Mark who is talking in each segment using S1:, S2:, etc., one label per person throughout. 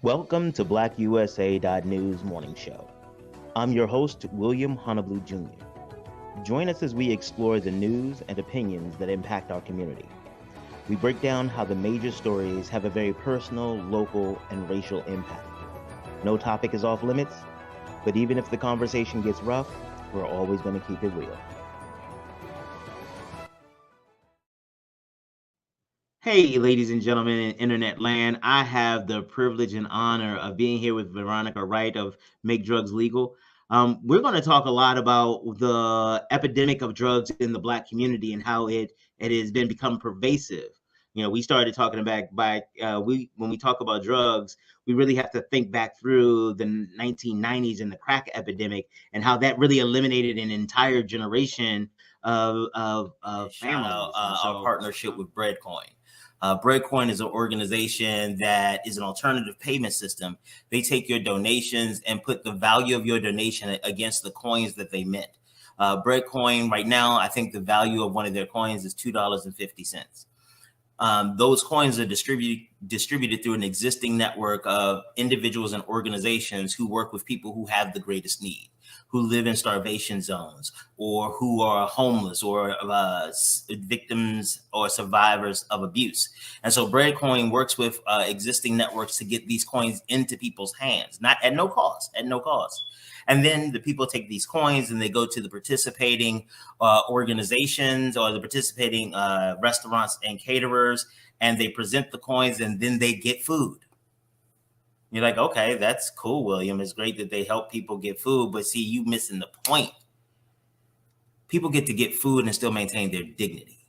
S1: Welcome to BlackUSA.news morning show. I'm your host, William Honolulu Jr. Join us as we explore the news and opinions that impact our community. We break down how the major stories have a very personal, local, and racial impact. No topic is off limits, but even if the conversation gets rough, we're always going to keep it real. Hey, ladies and gentlemen in internet land, I have the privilege and honor of being here with Veronica Wright of Make Drugs Legal. We're going to talk a lot about the epidemic of drugs in the Black community and how it has been become pervasive. You know, we started talking when we talk about drugs, we really have to think back through the 1990s and the crack epidemic and how that really eliminated an entire generation of families.
S2: Shout out our partnership with Breadcoin. Breadcoin is an organization that is an alternative payment system. They take your donations and put the value of your donation against the coins that they mint. Breadcoin right now, I think the value of one of their coins is $2.50. Those coins are distributed through an existing network of individuals and organizations who work with people who have the greatest need, who live in starvation zones, or who are homeless, or victims or survivors of abuse. And so Breadcoin works with existing networks to get these coins into people's hands, not at no cost. And then the people take these coins and they go to the participating organizations or the participating restaurants and caterers, and they present the coins, and then they get food. You're like, okay, that's cool, William. It's great that they help people get food, but see, you missing the point. People get to get food and still maintain their dignity.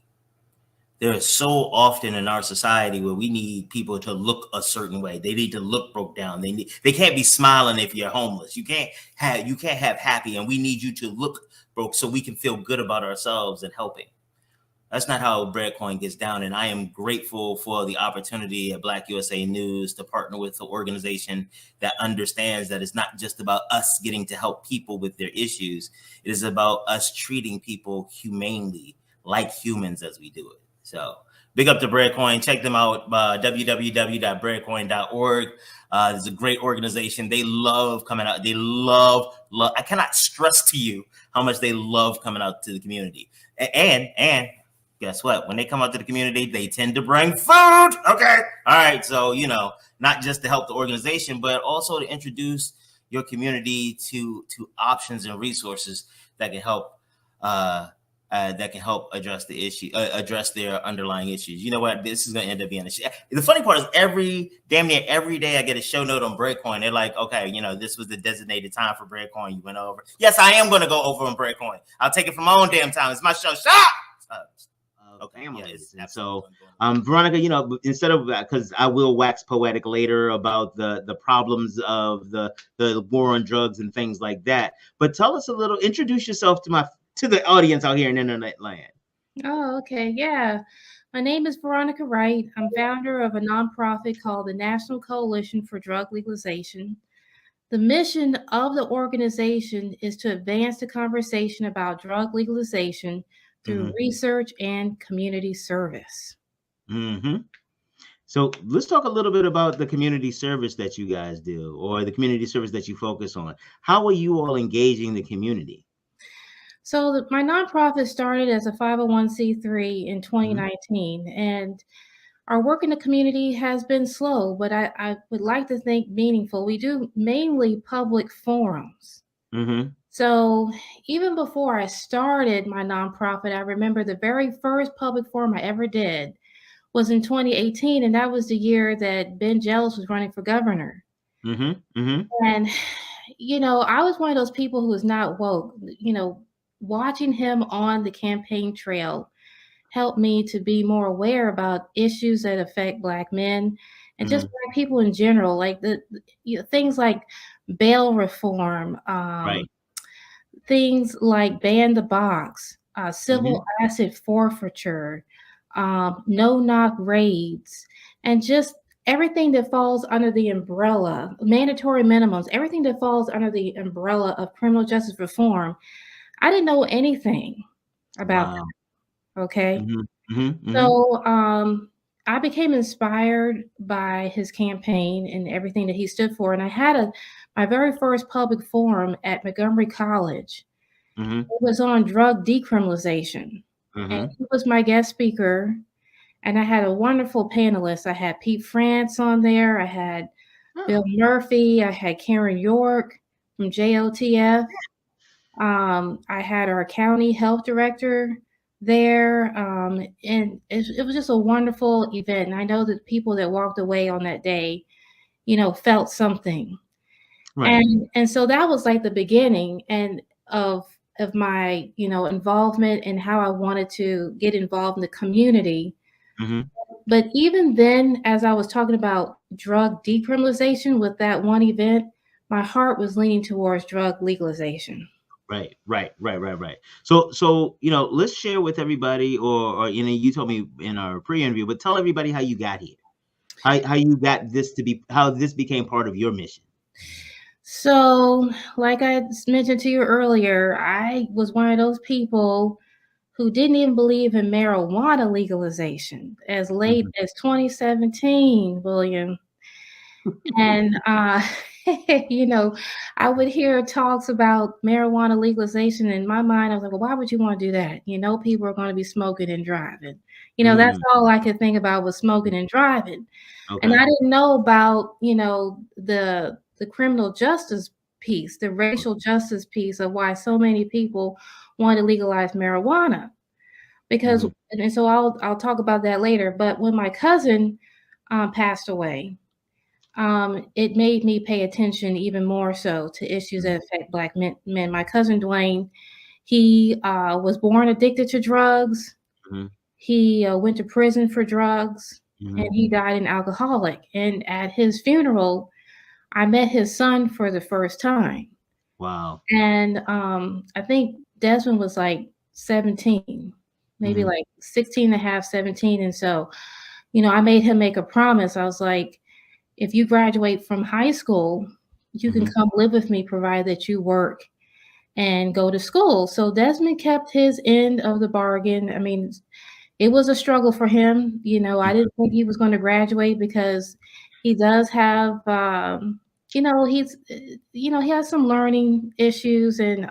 S2: There is so often in our society where we need people to look a certain way. They need to look broke down. They can't be smiling if you're homeless. You can't have happy, and we need you to look broke so we can feel good about ourselves and helping. That's not how Breadcoin gets down, and I am grateful for the opportunity at BlackUSA.news to partner with an organization that understands that it's not just about us getting to help people with their issues. It is about us treating people humanely, like humans, as we do it. So big up to Breadcoin. Check them out, www.breadcoin.org. It's a great organization. They love coming out. They love. I cannot stress to you how much they love coming out to the community. And guess what? When they come out to the community, they tend to bring food. Okay. All right. So, not just to help the organization, but also to introduce your community to options and resources that can help address the issue, address their underlying issues. You know what? This is going to end up being the funny part is damn near every day I get a show note on Breadcoin. They're like, okay, this was the designated time for Breadcoin. You went over. Yes, I am going to go over on Breadcoin. I'll take it from my own damn time. It's my show. Shut up. Okay.
S1: Families. And so, Veronica, instead of, because I will wax poetic later about the problems of the war on drugs and things like that, but tell us introduce yourself to the audience out here in internet land.
S3: Oh, okay. Yeah. My name is Veronica Wright. I'm founder of a nonprofit called the National Coalition for Drug Legalization. The mission of the organization is to advance the conversation about drug legalization through research and community service.
S1: Mm-hmm. So let's talk a little bit about the community service that you guys do, or the community service that you focus on. How are you all engaging the community?
S3: So my nonprofit started as a 501c3 in 2019, and our work in the community has been slow, but I would like to think meaningful. We do mainly public forums. So even before I started my nonprofit, I remember the very first public forum I ever did was in 2018, and that was the year that Ben Jealous was running for governor. And, I was one of those people who was not woke. Watching him on the campaign trail helped me to be more aware about issues that affect Black men and just Black people in general, like the things like bail reform, things like ban the box, civil asset forfeiture, no-knock raids, and just everything that falls under the umbrella, mandatory minimums, everything that falls under the umbrella of criminal justice reform. I didn't know anything about that. Okay. So I became inspired by his campaign and everything that he stood for, and I had my very first public forum at Montgomery College.
S1: Mm-hmm.
S3: It was on drug decriminalization, and
S1: Mm-hmm.
S3: he was my guest speaker, and I had a wonderful panelist. I had Pete France on there, I had Bill
S1: Oh,
S3: Murphy, I had Karen York from JOTF. I had our county health director there, and it was just a wonderful event. And I know that people that walked away on that day, felt something.
S1: right.
S3: And so that was like the beginning and of my, involvement and how I wanted to get involved in the community.
S1: Mm-hmm.
S3: But even then, as I was talking about drug decriminalization with that one event, my heart was leaning towards drug legalization.
S1: Right. So let's share with everybody, or you told me in our pre-interview, but tell everybody how you got here, how you got this to be, how this became part of your mission.
S3: So, like I mentioned to you earlier, I was one of those people who didn't even believe in marijuana legalization as late
S1: Mhm.
S3: as 2017, William. And, you know, I would hear talks about marijuana legalization. In my mind, I was like, well, why would you want to do that? People are going to be smoking and driving. That's
S1: Mm,
S3: all I could think about was smoking and driving. And
S1: okay.
S3: I didn't know about, the criminal justice piece, the racial justice piece of why so many people want to legalize marijuana. Because
S1: Hmm.
S3: and so I'll talk about that later. But when my cousin passed away, it made me pay attention even more so to issues that affect Black men. My cousin Dwayne, he was born addicted to drugs.
S1: Hmm.
S3: He went to prison for drugs, and
S1: Hmm.
S3: he died an alcoholic. And at his funeral, I met his son for the first time.
S1: Wow.
S3: And I think Desmond was like 17, maybe
S1: Hmm.
S3: like 16 and a half, 17. And so, I made him make a promise. I was like, if you graduate from high school, you can
S1: Hmm.
S3: come live with me, provided that you work and go to school. So Desmond kept his end of the bargain. I mean, it was a struggle for him. I didn't think he was going to graduate because he does have, he has some learning issues, and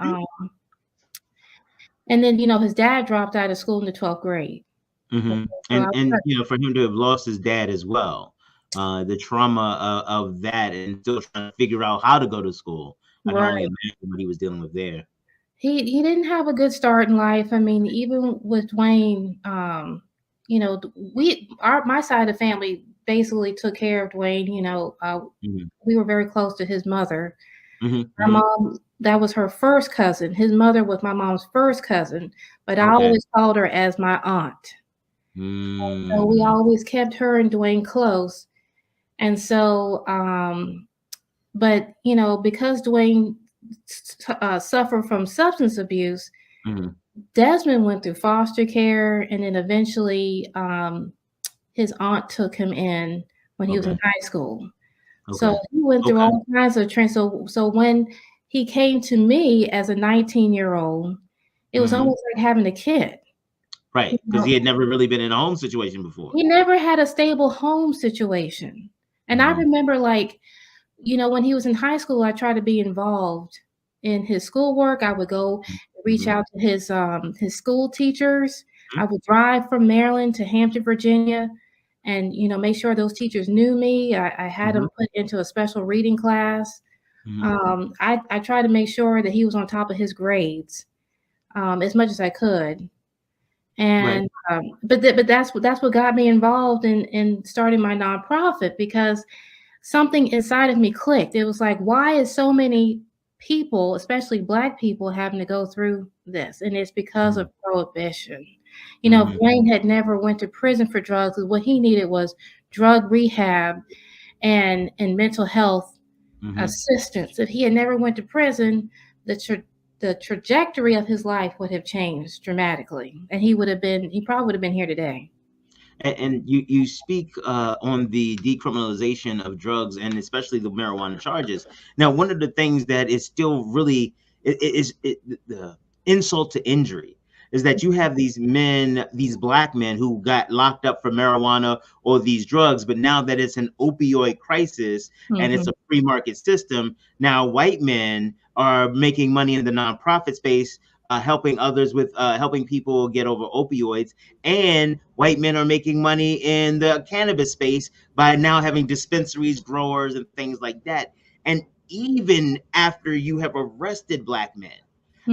S3: then his dad dropped out of school in the 12th grade.
S1: Hmm.
S3: So I
S1: And
S3: was
S1: for him to have lost his dad as well, the trauma of that, and still trying to figure out how to go to school. I can only
S3: right.
S1: imagine what he was dealing with there.
S3: He didn't have a good start in life. I mean, even with Dwayne, my side of the family basically took care of Dwayne.
S1: Hmm.
S3: We were very close to his mother.
S1: Hmm.
S3: My
S1: Hmm.
S3: mom, that was her first cousin. His mother was my mom's first cousin, but I
S1: Okay.
S3: always called her as my aunt. So we
S1: Mm.
S3: always kept her and Dwayne close. And so, but because Dwayne suffered from substance abuse,
S1: Hmm.
S3: Desmond went through foster care, and then eventually, his aunt took him in when he was in
S1: Okay.
S3: high school. So
S1: Okay.
S3: he went through
S1: Okay.
S3: all kinds of so when he came to me as a 19-year-old, it was
S1: Hmm.
S3: almost like having a kid. You
S1: Right, because
S3: know,
S1: he had never really been in a home situation before.
S3: he never had a stable home situation. And I
S1: Hmm.
S3: remember, like, when he was in high school, I tried to be involved in his schoolwork. I would go reach
S1: Hmm.
S3: out to his school teachers. I would drive from Maryland to Hampton, Virginia, and make sure those teachers knew me. I had
S1: Hmm.
S3: him put into a special reading class.
S1: Hmm.
S3: I tried to make sure that he was on top of his grades, as much as I could.
S1: Right.
S3: And but that's what got me involved in starting my nonprofit, because something inside of me clicked. It was like, why is so many people, especially Black people, having to go through this? And it's because
S1: Hmm.
S3: of prohibition.
S1: Hmm.
S3: Blaine had never went to prison for drugs. What he needed was drug rehab and mental health
S1: Hmm.
S3: assistance. If he had never went to prison, the trajectory of his life would have changed dramatically, and he probably would have been here today.
S1: And you speak on the decriminalization of drugs, and especially the marijuana charges. Now, one of the things that is still really the insult to injury is that you have these men, these black men who got locked up for marijuana or these drugs, but now that it's an opioid crisis and it's
S3: Mm-hmm.
S1: a free market system, now white men are making money in the nonprofit space, helping others with helping people get over opioids, and white men are making money in the cannabis space by now having dispensaries, growers, and things like that. And even after you have arrested black men,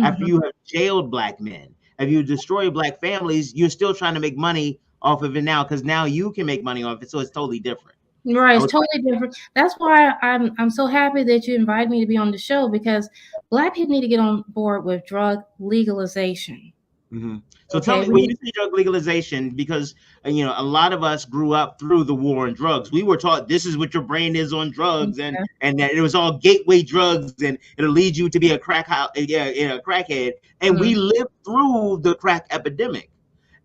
S1: after
S3: Mm-hmm.
S1: you have jailed black men, if you destroy black families, you're still trying to make money off of it now because now you can make money off it. So it's totally different.
S3: Right,
S1: I
S3: it's
S1: was,
S3: totally different. That's why I'm so happy that you invited me to be on the show because Black people need to get on board with drug legalization.
S1: mhm. So tell
S3: Okay,
S1: me,
S3: we
S1: when you
S3: need,
S1: say drug legalization, because a lot of us grew up through the war on drugs. We were taught this is what your brain is on drugs, and that it was all gateway drugs, and it'll lead you to be a a crackhead. And we
S3: mm,
S1: lived through the crack epidemic.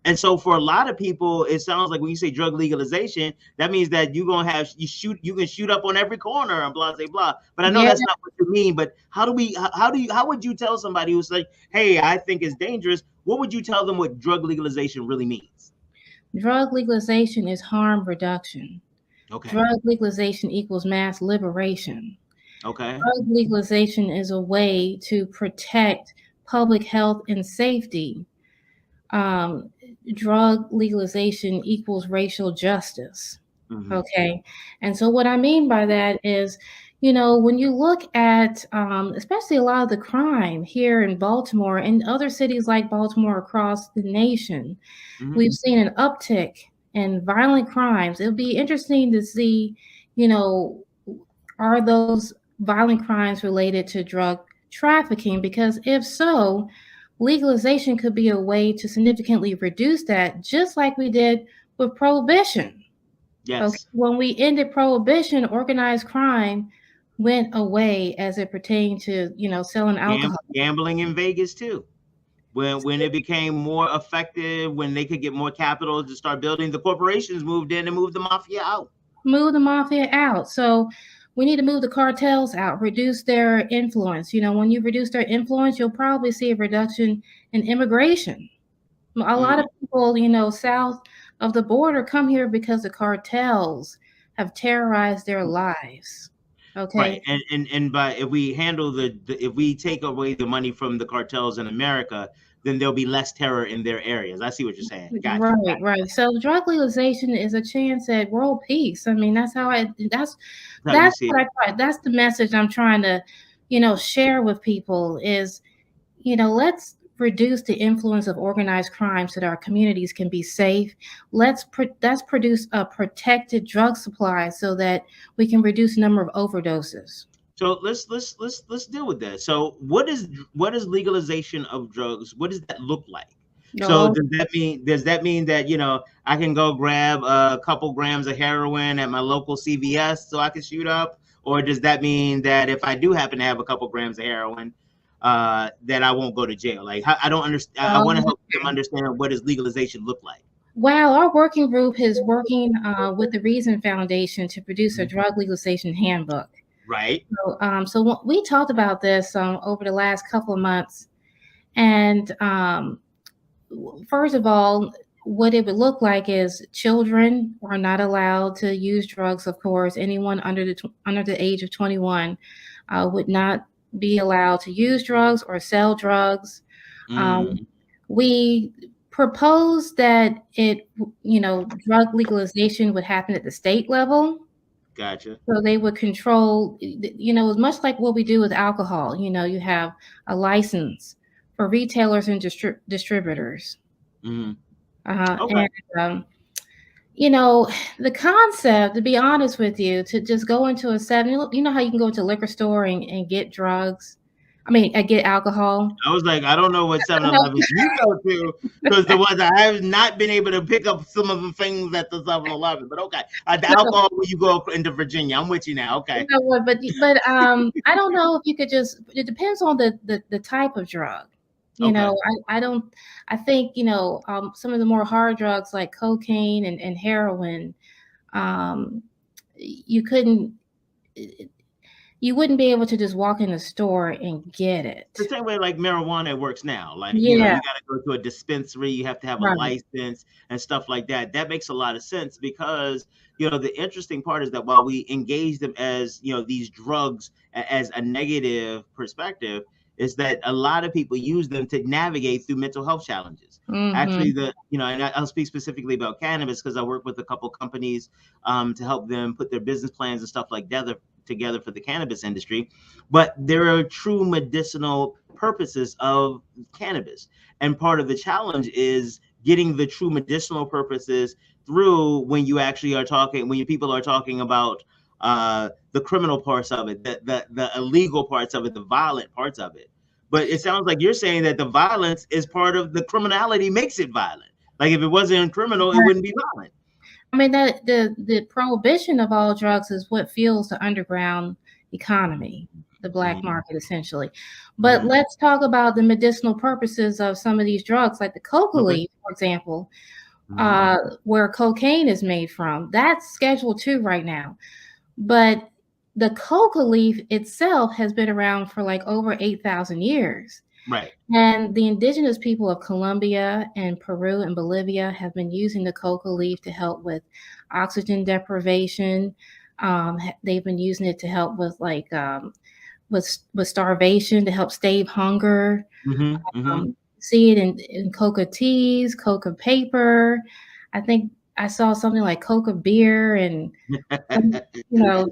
S1: And so for a lot of people, it sounds like when you say drug legalization, that means that you're gonna have you can shoot up on every corner and blah blah blah. But I know
S3: yeah,
S1: that's not what you mean. But how would you tell somebody who's like, hey, I think it's dangerous? What would you tell them what drug legalization really means?
S3: drug legalization is harm reduction.
S1: Okay.
S3: Drug legalization equals mass liberation.
S1: Okay.
S3: Drug legalization is a way to protect public health and safety. Um, Drug legalization equals racial justice.
S1: Mm-hmm.
S3: Okay. And so, what I mean by that is, when you look at especially a lot of the crime here in Baltimore and other cities like Baltimore across the nation,
S1: Mm-hmm.
S3: we've seen an uptick in violent crimes. It'll be interesting to see, you know, are those violent crimes related to drug trafficking? Because if so, legalization could be a way to significantly reduce that, just like we did with prohibition. Okay.
S1: Yes.
S3: When we ended prohibition, organized crime went away as it pertained to, selling alcohol.
S1: Gambling in Vegas too. When it became more effective, when they could get more capital to start building, the corporations moved in and moved the mafia out.
S3: Move the mafia out. So we need to move the cartels out, reduce their influence. When you reduce their influence, you'll probably see a reduction in immigration. A lot
S1: Mm.
S3: of people, south of the border come here because the cartels have terrorized their lives.
S1: Right.
S3: Okay.
S1: And by if we handle if we take away the money from the cartels in America, then there'll be less terror in their areas. I see what you're saying. Got you.
S3: Right, right. So drug legalization is a chance at world peace. I mean, that's
S1: That's how you
S3: that's
S1: see
S3: what
S1: it.
S3: I try. That's the message I'm trying to, share with people is, let's reduce the influence of organized crime so that our communities can be safe. Let's produce a protected drug supply so that we can reduce the number of overdoses.
S1: So let's deal with that. So what is legalization of drugs? What does that look like? So
S3: No,
S1: does that mean that I can go grab a couple grams of heroin at my local CVS so I can shoot up, or does that mean that if I do happen to have a couple grams of heroin, that I won't go to jail? Like I don't understand. I want to help them understand what does legalization look like.
S3: well, our working group is working with the Reason Foundation to produce a
S1: Mhm.
S3: drug legalization handbook.
S1: Right.
S3: So we talked about this over the last couple of months, and first of all, what it would look like is children are not allowed to use drugs. Of course, anyone under the age of 21 would not be allowed to use drugs or sell drugs. Um,
S1: Mm,
S3: we proposed that drug legalization would happen at the state level.
S1: gotcha.
S3: So they would control, as much like what we do with alcohol. You have a license for retailers and distributors.
S1: Mm, okay.
S3: And, you know, the concept, to be honest with you, to just go into a 7, how you can go to a liquor store and get drugs? I mean, get alcohol.
S1: I was like, I don't know what 7-Elevens you go to, because the ones I have not been able to pick up some of the things at the 7-Eleven. But okay, the alcohol when you go into Virginia, I'm with you now.
S3: You
S1: Okay,
S3: know what? I don't know if you could just. It depends on the type of drug.
S1: okay.
S3: I don't. I think some of the more hard drugs like cocaine and heroin. You couldn't. you wouldn't be able to just walk in the store and get
S1: The
S3: it.
S1: same way like marijuana works now. Like,
S3: Yeah,
S1: you got to go to a dispensary, you have to have a
S3: right.
S1: license and stuff like that. That makes a lot of sense because, the interesting part is that while we engage them as, these drugs as a negative perspective, is that a lot of people use them to navigate through mental health challenges. Actually,
S3: Mhm.
S1: and I'll speak specifically about cannabis because I work with a couple companies to help them put their business plans and stuff like that together for the cannabis industry. But there are true medicinal purposes of cannabis. And part of the challenge is getting the true medicinal purposes through when people are talking about the criminal parts of it, the illegal parts of it, the violent parts of it. But it sounds like you're saying that the violence is part of the criminality makes it violent. Like if it wasn't criminal, it wouldn't be violent.
S3: I mean, that the prohibition of all drugs is what fuels the underground economy, the black
S1: Mm-hmm.
S3: market, essentially. But
S1: Mm-hmm.
S3: let's talk about the medicinal purposes of some of these drugs, like the coca
S1: Okay.
S3: leaf, for example,
S1: Mm-hmm.
S3: where cocaine is made from. That's Schedule 2 right now. But the coca leaf itself has been around for like over 8,000 years.
S1: Right.
S3: And the indigenous people of Colombia and Peru and Bolivia have been using the coca leaf to help with oxygen deprivation. They've been using it to help with with starvation, to help stave hunger.
S1: Mm-hmm. Mm-hmm.
S3: See it in coca teas, coca paper. I think I saw something like coca beer and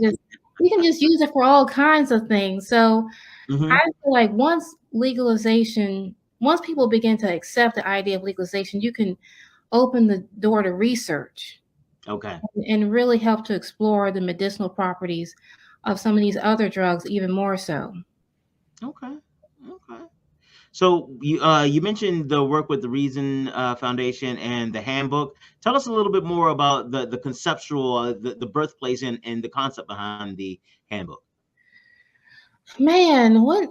S3: just you can just use it for all kinds of things. So I
S1: Mm-hmm.
S3: feel like once people begin to accept the idea of legalization, you can open the door to research
S1: Okay.
S3: and really help to explore the medicinal properties of some of these other drugs even more so.
S1: Okay. Okay. So you mentioned the work with the Reason Foundation and the handbook. Tell us a little bit more about the conceptual, the birthplace and the concept behind the handbook.
S3: Man, what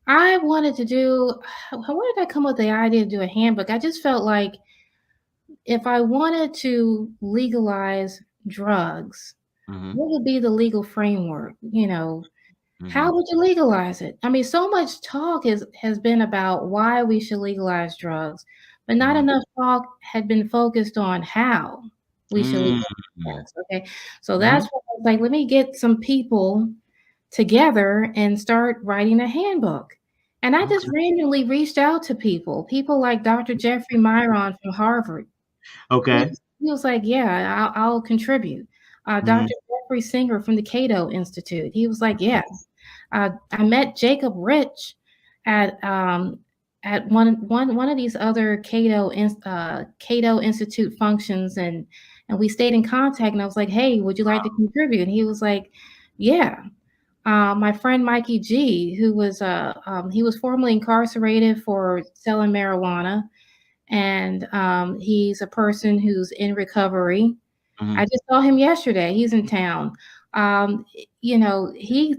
S3: I wanted to do, where did I come up with the idea to do a handbook? I just felt like if I wanted to legalize drugs,
S1: Mm-hmm.
S3: what would be the legal framework?
S1: Mm-hmm.
S3: How would you legalize it? I mean, so much talk has been about why we should legalize drugs, but not
S1: Mm-hmm.
S3: enough talk had been focused on how we should legalize
S1: Mm-hmm.
S3: drugs. Okay, so
S1: Mm-hmm.
S3: that's why I was like, let me get some people together and start writing a handbook. And I just
S1: Okay.
S3: randomly reached out to people like Dr. Jeffrey Myron from Harvard. He,
S1: Okay.
S3: he was like, yeah, I'll contribute.
S1: Mm-hmm.
S3: Dr. Jeffrey Singer from the Cato Institute. He was like, yeah. I met Jacob Rich at one of these other Cato Institute functions, and we stayed in contact. And I was like, "Hey, would you like to contribute?" And he was like, "Yeah." My friend Mikey G, he was formerly incarcerated for selling marijuana, and he's a person who's in recovery. I
S1: Mm-hmm.
S3: just saw him yesterday. He's in town. Um, you know, he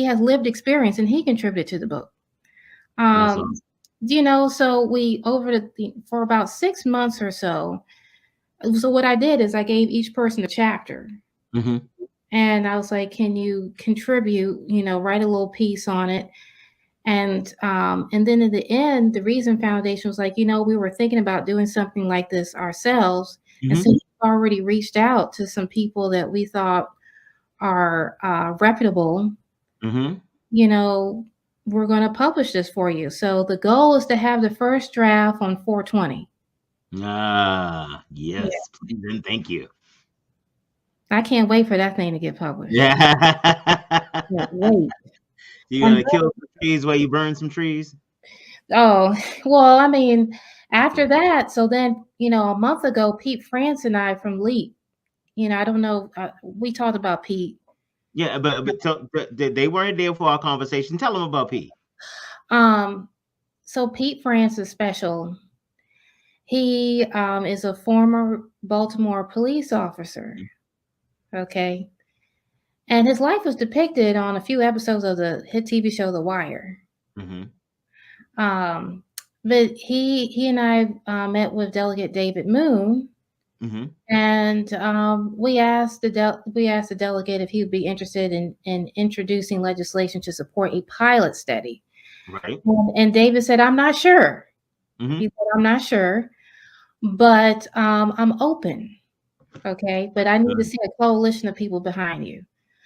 S3: has lived experience and he contributed to the book.
S1: That's
S3: Um,
S1: awesome.
S3: so we for about 6 months or so. So what I did is I gave each person a chapter,
S1: Mm-hmm.
S3: and I was like, "Can you contribute? Write a little piece on it." And then in the end, the Reason Foundation was like, we were thinking about doing something like this ourselves, and
S1: Mm-hmm.
S3: since we've already reached out to some people that we thought are reputable,
S1: Mm-hmm.
S3: you know, we're going to publish this for you. So the goal is to have the first draft on 420.
S1: Ah,
S3: Yeah,
S1: yes, please and thank you.
S3: I can't wait for that thing to get published.
S1: Yeah.
S3: Can't wait.
S1: You
S3: And
S1: gonna kill some trees while you burn some trees?
S3: oh, well, I mean, after that, so then, a month ago, Pete France and I from Leap, I don't know, we talked about Pete.
S1: Yeah, but they weren't there for our conversation. Tell them about Pete.
S3: Um, so Pete France is special. He is a former Baltimore police officer. Okay. And his life was depicted on a few episodes of the hit TV show The Wire.
S1: Mm-hmm.
S3: Um, but he and I met with Delegate David Moon,
S1: Mm-hmm.
S3: And we asked the delegate if he would be interested in introducing legislation to support a pilot study.
S1: Right.
S3: And David said, "I'm not sure."
S1: Mm-hmm.
S3: He said, "I'm not sure, but I'm open. Okay, but I need to
S1: Good.
S3: see a coalition of people behind you."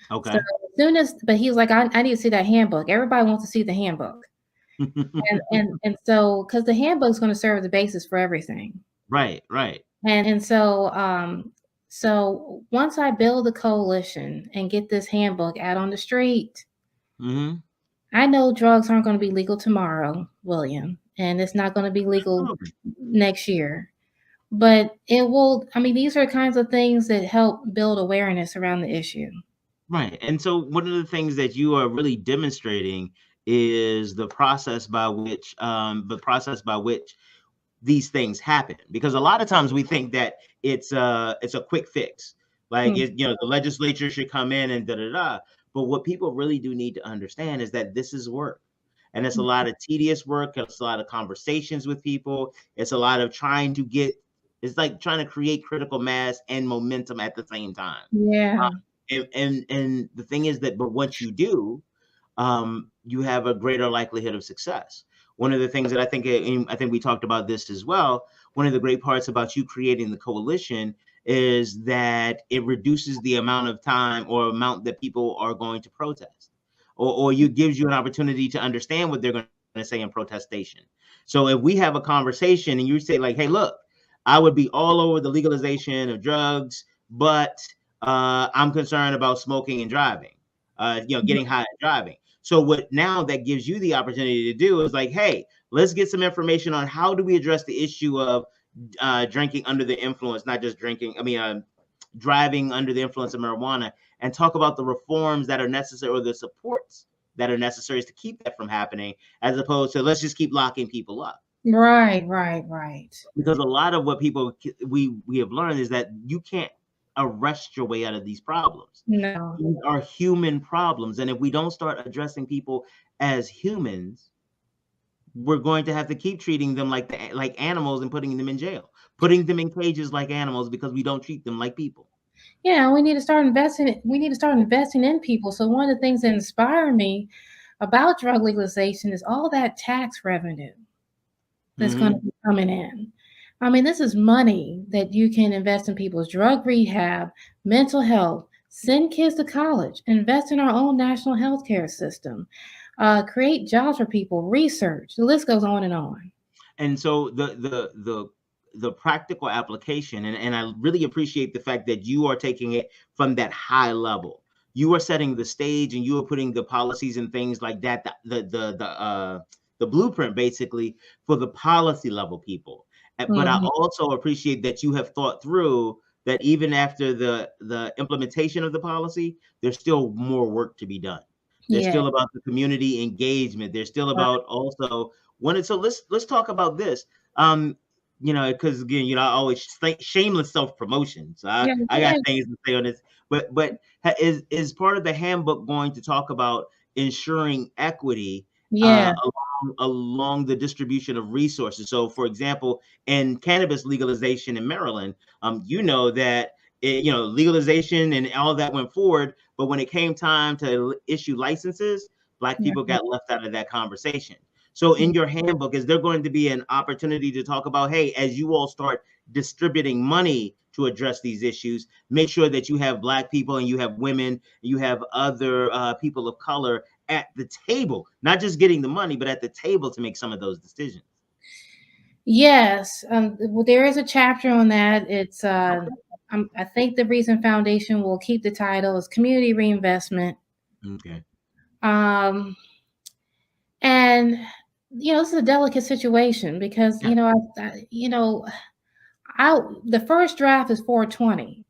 S3: So
S1: Okay.
S3: as soon as, but he was like, I need to see that handbook. Everybody wants to see the handbook, and so because the handbook is going to serve as the basis for everything.
S1: Right. Right.
S3: And so once I build a coalition and get this handbook out on the street,
S1: Mm-hmm.
S3: I know drugs aren't going to be legal tomorrow, William, and it's not going to be legal
S1: Absolutely.
S3: next year. But it will, I mean, these are kinds of things that help build awareness around the issue.
S1: Right. And so one of the things that you are really demonstrating is the process by which these things happen, because a lot of times we think that it's a quick fix, like
S3: Mm,
S1: the legislature should come in and da da da. But what people really do need to understand is that this is work, and it's a lot of tedious work. It's a lot of conversations with people. It's a lot of trying to get. It's like trying to create critical mass and momentum at the same time.
S3: yeah.
S1: And the thing is that, but once you do, you have a greater likelihood of success. One of the things that I think we talked about this as well. One of the great parts about you creating the coalition is that it reduces the amount of time or amount that people are going to protest, or you gives you an opportunity to understand what they're going to say in protestation. So if we have a conversation and you say like, "Hey, look, I would be all over the legalization of drugs, but I'm concerned about smoking and driving, getting high and driving." So what now that gives you the opportunity to do is like, hey, let's get some information on how do we address the issue of drinking under the influence, not just drinking. I mean, driving under the influence of marijuana, and talk about the reforms that are necessary or the supports that are necessary to keep that from happening, as opposed to let's just keep locking people up.
S3: Right, right, right.
S1: Because a lot of what we have learned is that you can't arrest your way out of these problems.
S3: No.
S1: These are human problems, and if we don't start addressing people as humans, we're going to have to keep treating them like animals and putting them in jail, putting them in cages like animals because we don't treat them like people.
S3: Yeah, we need to start investing. We need to start investing in people. So one of the things that inspire me about drug legalization is all that tax revenue that's going to
S1: Hmm.
S3: be coming in. I mean, this is money that you can invest in people's drug rehab, mental health, send kids to college, invest in our own national healthcare system, create jobs for people, research. The list goes on and on.
S1: And so the practical application, and I really appreciate the fact that you are taking it from that high level. You are setting the stage and you are putting the policies and things like that, the blueprint basically for the policy level people. But I
S3: Mhm.
S1: also appreciate that you have thought through that even after the implementation of the policy, there's still more work to be done. There's
S3: Yeah.
S1: still about the community engagement. There's still about also when it's so let's talk about this. Um, because again, I always think shameless self promotion. So I
S3: Yeah.
S1: I got
S3: Yeah.
S1: things to say on this, but is part of the handbook going to talk about ensuring equity
S3: Yeah.
S1: along the distribution of resources? So, for example, in cannabis legalization in Maryland, that legalization and all that went forward, but when it came time to issue licenses, Black
S3: Yeah.
S1: people got left out of that conversation. So in your handbook, is there going to be an opportunity to talk about, hey, as you all start distributing money to address these issues, make sure that you have Black people and you have women, you have other people of color at the table, not just getting the money, but at the table to make some of those decisions?
S3: Yes, well, there is a chapter on that.
S1: Okay.
S3: I think the Reason Foundation will keep the title as Community Reinvestment.
S1: Okay.
S3: Um, and this is a delicate situation because
S1: Yeah.
S3: I the first draft is 420,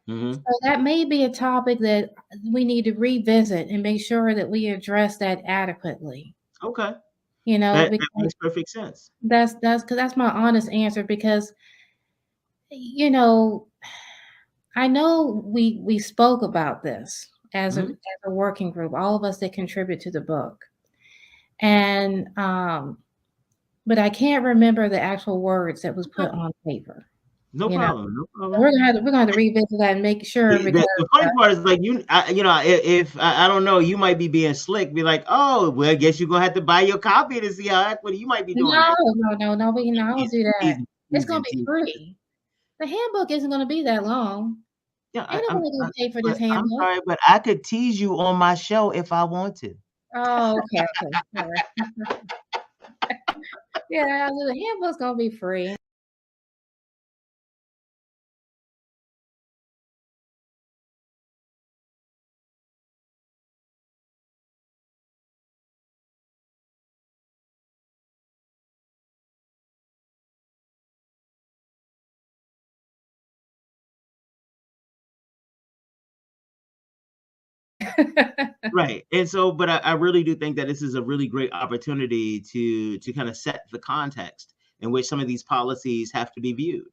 S1: Hmm.
S3: so that may be a topic that we need to revisit and make sure that we address that adequately.
S1: Okay. That
S3: Because
S1: makes perfect sense.
S3: that's my honest answer because you know I know we spoke about this
S1: Hmm.
S3: as a working group, all of us that contribute to the book, and but I can't remember the actual words that was put
S1: Okay.
S3: on paper.
S1: No
S3: You know,
S1: problem. No
S3: and
S1: problem.
S3: we're gonna have to revisit that and make sure because
S1: The funny part is like if I don't know, you might be being slick, be like, oh, well, I guess you're gonna have to buy your copy to see how equity. You might be doing
S3: no,
S1: that.
S3: I don't do that.
S1: Teasing,
S3: It's gonna
S1: teasing,
S3: be
S1: teasing.
S3: free. The handbook isn't gonna be that long.
S1: Yeah,
S3: Ain't nobody gonna pay for this
S1: but I'm
S3: handbook.
S1: sorry, but I could tease you on my show if I want to.
S3: Oh, okay, okay, all right. Yeah, so the handbook's gonna be free.
S1: Right. And so, but I really do think that this is a really great opportunity to kind of set the context in which some of these policies have to be viewed.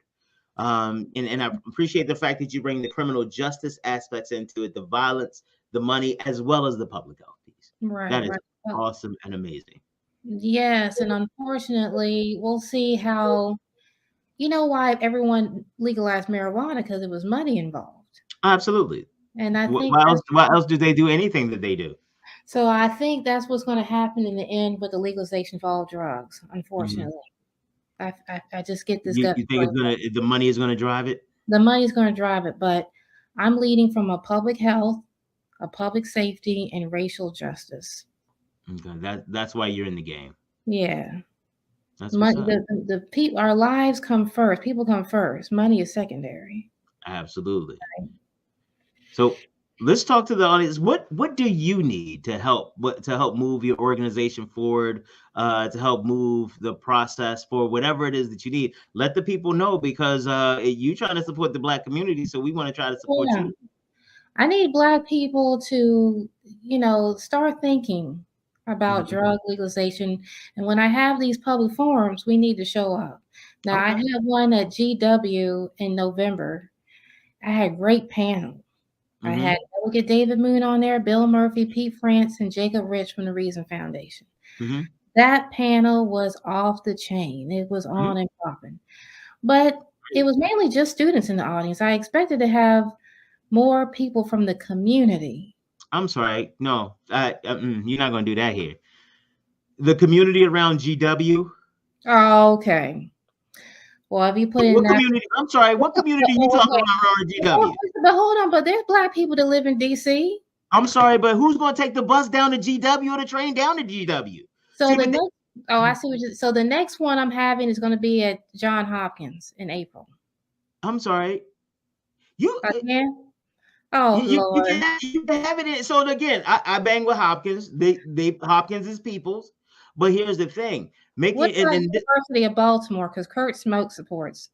S1: And I appreciate the fact that you bring the criminal justice aspects into it, the violence, the money, as well as the public health piece.
S3: Right,
S1: That is
S3: right. Well,
S1: awesome and amazing.
S3: yes, and unfortunately, we'll see how you know why everyone legalized marijuana because it was money involved.
S1: Absolutely.
S3: And I think
S1: Why
S3: that's
S1: else? Why else do they do anything that they do?
S3: so I think that's what's gonna happen in the end with the legalization of all drugs,
S1: Mhm.
S3: unfortunately. I just get this gut
S1: You think it's
S3: feeling.
S1: gonna the money is gonna drive it?
S3: The money's gonna drive it, but I'm leading from a public health, a public safety, and racial justice.
S1: Okay, that's why you're in the game.
S3: Yeah.
S1: That's what's
S3: Money
S1: up.
S3: the people our lives come first. People come first. Money is secondary.
S1: Absolutely. So let's talk to the audience. What do you need to help move your organization forward, to help move the process for whatever it is that you need? Let the people know because you trying to support the Black community, so we want to try to support
S3: Yeah.
S1: you.
S3: I need Black people to, start thinking about
S1: Mhm.
S3: drug legalization. And when I have these public forums, we need to show up. Now, I
S1: Okay.
S3: had one at GW in November. I had a great panel. I had
S1: Hmm.
S3: Delegate David Moon on there, Bill Murphy, Pete France, and Jacob Rich from the Reason Foundation.
S1: Hmm.
S3: That panel was off the chain. It was
S1: Hmm.
S3: on and popping. But it was mainly just students in the audience. I expected to have more people from the community.
S1: I'm sorry. No, you're not going to do that here. The community around GW.
S3: Oh, okay. Well, if you put in
S1: What
S3: that
S1: community? I'm sorry. What community you
S3: oh,
S1: talking
S3: okay.
S1: about around
S3: Well,
S1: GW?
S3: but hold on, but there's Black people that live in DC.
S1: I'm sorry, but who's going to take the bus down to GW or the train down to GW?
S3: So
S1: See,
S3: the
S1: but
S3: next I see what you so the next one I'm having is gonna be at John Hopkins in April.
S1: I'm sorry. You
S3: Again? Oh,
S1: you
S3: Lord.
S1: can have it in. So again, I bang with Hopkins. They Hopkins is people's. But here's the thing:
S3: What
S1: making
S3: about University of Baltimore? Because Kurt Smoke supports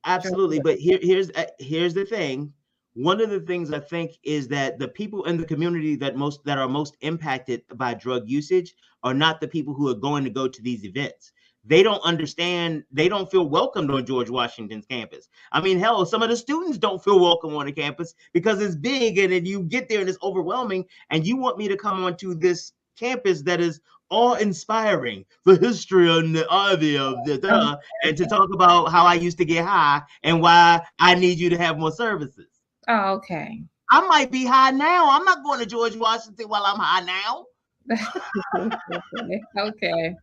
S3: drug
S1: absolutely.
S3: dealers.
S1: But here's the thing. One of the things I think is that the people in the community that are most impacted by drug usage are not the people who are going to go to these events. They don't understand. They don't feel welcomed on George Washington's campus. I mean, hell, some of the students don't feel welcome on the campus because it's big, and then you get there and it's overwhelming. And you want me to come onto this campus that is awe-inspiring, the history and the ivy of
S3: Okay,
S1: and to
S3: okay.
S1: talk about how I used to get high and why I need you to have more services.
S3: Oh, okay.
S1: I might be high now. I'm not going to George Washington while I'm high now.
S3: Okay, okay.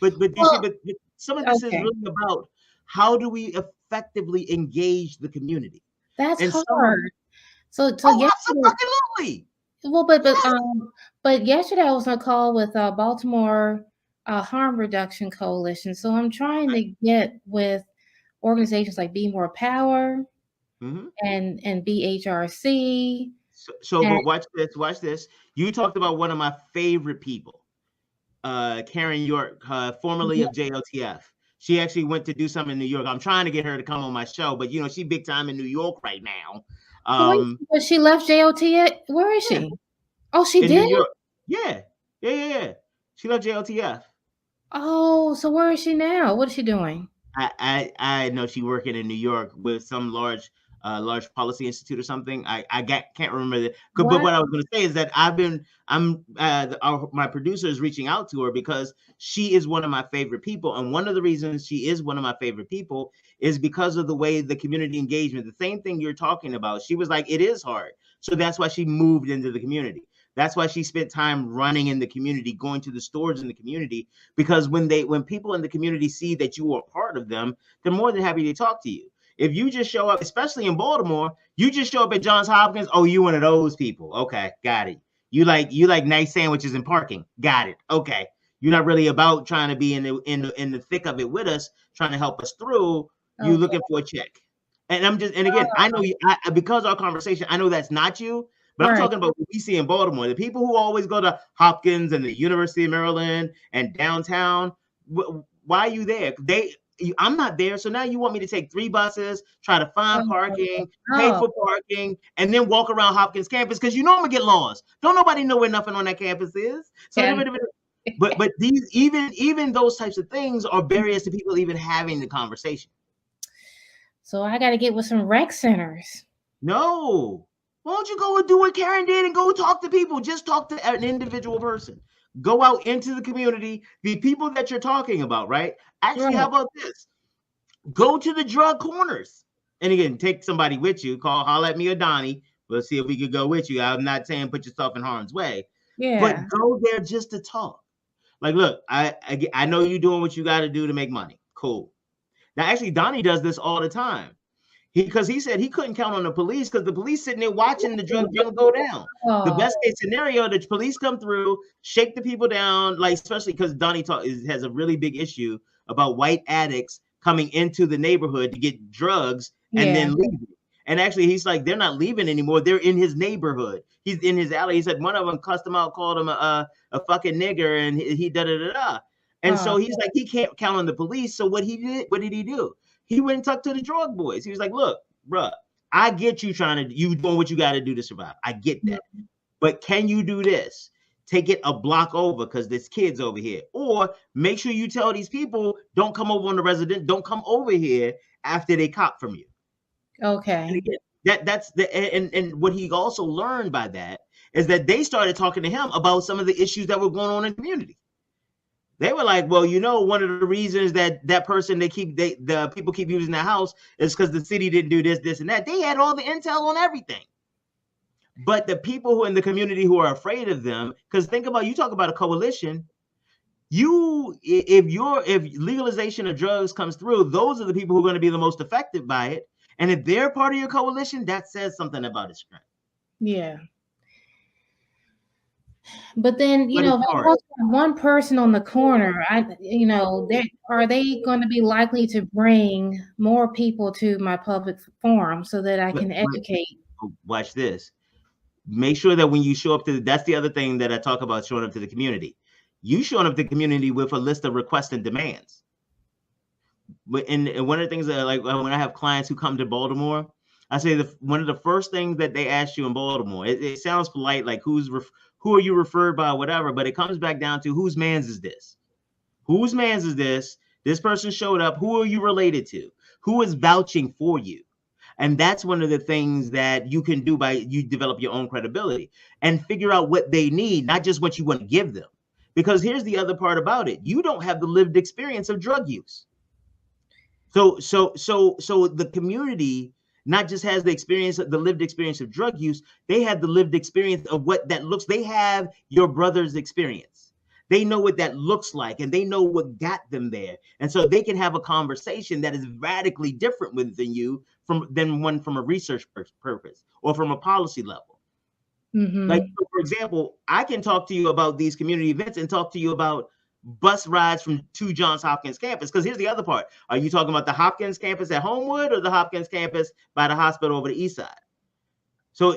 S1: But you see,
S3: Well,
S1: but some of this is
S3: okay.
S1: really about how do we effectively engage the community.
S3: That's
S1: And some
S3: hard. So
S1: oh,
S3: yesterday
S1: absolutely.
S3: well, but yesterday I was on a call with Baltimore Harm Reduction Coalition. So I'm trying to get with organizations like Be More Power
S1: Mhm.
S3: and BHRC. And
S1: But watch this. You talked about one of my favorite people, Karen York, formerly of JLTF. She actually went to do something in New York. I'm trying to get her to come on my show, but she big time in New York right now.
S3: so wait, but she left JOT. Where is
S1: Yeah,
S3: she? Oh, she
S1: in New
S3: did?
S1: York. Yeah, yeah. She left JLTF.
S3: Oh, so where is she now? What is she doing?
S1: I know she working in New York with some large large policy institute or something. Can't remember that. But
S3: What?
S1: what I was going to say is that my producer is reaching out to her because she is one of my favorite people, and one of the reasons she is one of my favorite people is because of the way the community engagement, the same thing you're talking about. She was like, it is hard, so that's why she moved into the community. That's why she spent time running in the community, going to the stores in the community, because when people in the community see that you are part of them, they're more than happy to talk to you. If you just show up, especially in Baltimore, you just show up at Johns Hopkins, oh, you one of those people. Okay, got it. You like nice sandwiches and parking. Got it. Okay. You're not really about trying to be in the thick of it with us, trying to help us through. You
S3: Okay.
S1: looking for a check. And again, I know you, because our conversation, I know that's not you, but I'm
S3: Right.
S1: talking about what we see in Baltimore. The people who always go to Hopkins and the University of Maryland and downtown. Why are you there? I'm not there. So now you want me to take 3 buses, try to find parking, pay for parking, and then walk around Hopkins campus because you know I'm gonna get lost. Don't nobody know where nothing on that campus is. So
S3: Yeah.
S1: but these even those types of things are barriers to people even having the conversation.
S3: So I got to get with some rec centers.
S1: No. Why don't you go and do what Karen did and go talk to people? Just talk to an individual person. Go out into the community. The people that you're talking about, right? Actually,
S3: Right.
S1: how about this? Go to the drug corners. And again, take somebody with you. Holler at me or Donnie. We'll see if we could go with you. I'm not saying put yourself in harm's way.
S3: Yeah.
S1: But go there just to talk. Like, look, I know you're doing what you got to do to make money. Cool. Now, actually, Donnie does this all the time. Because he said he couldn't count on the police because the police sitting there watching the drug deal go down. The best case scenario, the police come through, shake the people down, like especially because Donnie has a really big issue about white addicts coming into the neighborhood to get drugs and then leaving. And actually, he's like, they're not leaving anymore. They're in his neighborhood. He's in his alley. He said one of them cussed him out, called him a fucking nigger, and he da-da-da-da. And so he's like, he can't count on the police. So what did he do? He went and talked to the drug boys. He was like, look, bruh, I get you doing what you got to do to survive. I get that. But can you do this? Take it a block over because there's kids over here. Or make sure you tell these people, don't come over on the resident. Don't come over here after they cop from you.
S3: Okay.
S1: And again, that's and what he also learned by that is that they started talking to him about some of the issues that were going on in the community. They were like, well, one of the reasons that person the people keep using that house is because the city didn't do this, and that. They had all the intel on everything. But the people who in the community who are afraid of them, because think about, you talk about a coalition. If legalization of drugs comes through, those are the people who are going to be the most affected by it. And if they're part of your coalition, that says something about its strength.
S3: Yeah. But then, if I talk to one person on the corner, are they going to be likely to bring more people to my public forum so that I can educate?
S1: Watch this. Make sure that when you show up that's the other thing that I talk about, showing up to the community. You showing up to the community with a list of requests and demands. And one of the things that, like, when I have clients who come to Baltimore, I say one of the first things that they ask you in Baltimore, it sounds polite, like who are you referred by, whatever, but it comes back down to whose man's is this? Whose man's is this? This person showed up. Who are you related to? Who is vouching for you? And that's one of the things that you can do by you develop your own credibility and figure out what they need, not just what you want to give them. Because here's the other part about it. You don't have the lived experience of drug use. So the community not just has the lived experience of drug use, they have the lived experience of what that looks. They have your brother's experience. They know what that looks like, and they know what got them there. And so they can have a conversation that is radically different than you than one from a research purpose or from a policy level. Like, for example, I can talk to you about these community events and talk to you about bus rides to Johns Hopkins campus. Because here's the other part. Are you talking about the Hopkins campus at Homewood or the Hopkins campus by the hospital over the east side? So,